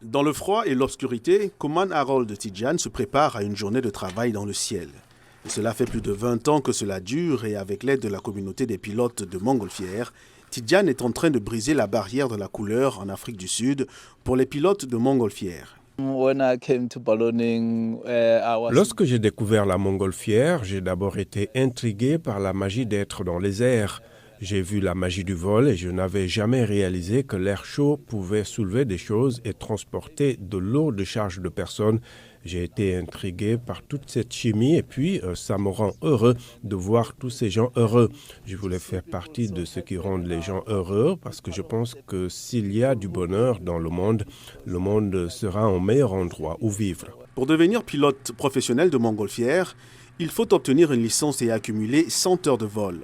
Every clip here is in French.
Dans le froid et l'obscurité, Koman Harold Tidjane se prépare à une journée de travail dans le ciel. Et cela fait plus de 20 ans que cela dure et avec l'aide de la communauté des pilotes de Montgolfière, Tidjane est en train de briser la barrière de la couleur en Afrique du Sud pour les pilotes de Montgolfière. Lorsque j'ai découvert la montgolfière, j'ai d'abord été intrigué par la magie d'être dans les airs. J'ai vu la magie du vol et je n'avais jamais réalisé que l'air chaud pouvait soulever des choses et transporter de lourdes charges de personnes. J'ai été intrigué par toute cette chimie et puis ça me rend heureux de voir tous ces gens heureux. Je voulais faire partie de ceux qui rendent les gens heureux parce que je pense que s'il y a du bonheur dans le monde sera un meilleur endroit où vivre. Pour devenir pilote professionnel de montgolfière, il faut obtenir une licence et accumuler 100 heures de vol.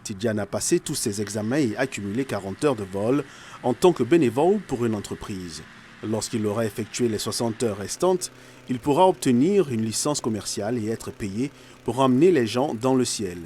Tidjane a passé tous ses examens et accumulé 40 heures de vol en tant que bénévole pour une entreprise. Lorsqu'il aura effectué les 60 heures restantes, il pourra obtenir une licence commerciale et être payé pour emmener les gens dans le ciel.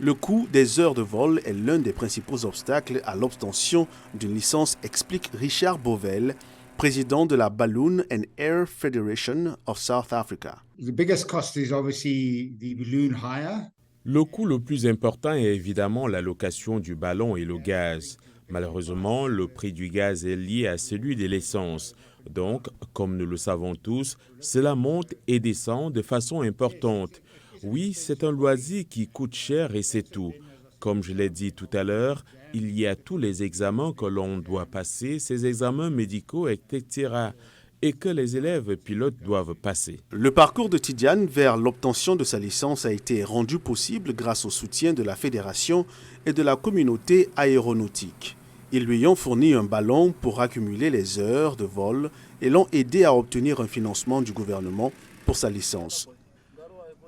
Le coût des heures de vol est l'un des principaux obstacles à l'obtention d'une licence, explique Richard Bovell, président de la Balloon and Air Federation of South Africa. The biggest cost is obviously the balloon hire. Le coût le plus important est évidemment la location du ballon et le gaz. Malheureusement, le prix du gaz est lié à celui de l'essence. Donc, comme nous le savons tous, cela monte et descend de façon importante. Oui, c'est un loisir qui coûte cher et c'est tout. Comme je l'ai dit tout à l'heure, il y a tous les examens que l'on doit passer, ces examens médicaux, etc., et que les élèves pilotes doivent passer. Le parcours de Tidjane vers l'obtention de sa licence a été rendu possible grâce au soutien de la Fédération et de la communauté aéronautique. Ils lui ont fourni un ballon pour accumuler les heures de vol et l'ont aidé à obtenir un financement du gouvernement pour sa licence.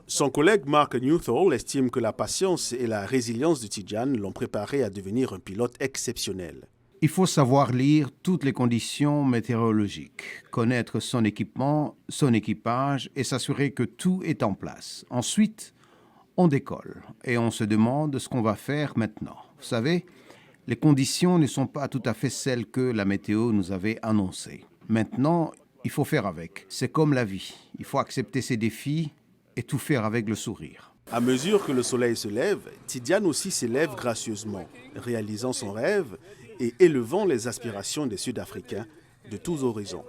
Son collègue Mark Newthall estime que la patience et la résilience de Tidjane l'ont préparé à devenir un pilote exceptionnel. Il faut savoir lire toutes les conditions météorologiques, connaître son équipement, son équipage et s'assurer que tout est en place. Ensuite, on décolle et on se demande ce qu'on va faire maintenant. Vous savez, les conditions ne sont pas tout à fait celles que la météo nous avait annoncées. Maintenant, il faut faire avec. C'est comme la vie. Il faut accepter ses défis et tout faire avec le sourire. À mesure que le soleil se lève, Tidjane aussi s'élève gracieusement, réalisant son rêve et élevant les aspirations des Sud-Africains de tous horizons.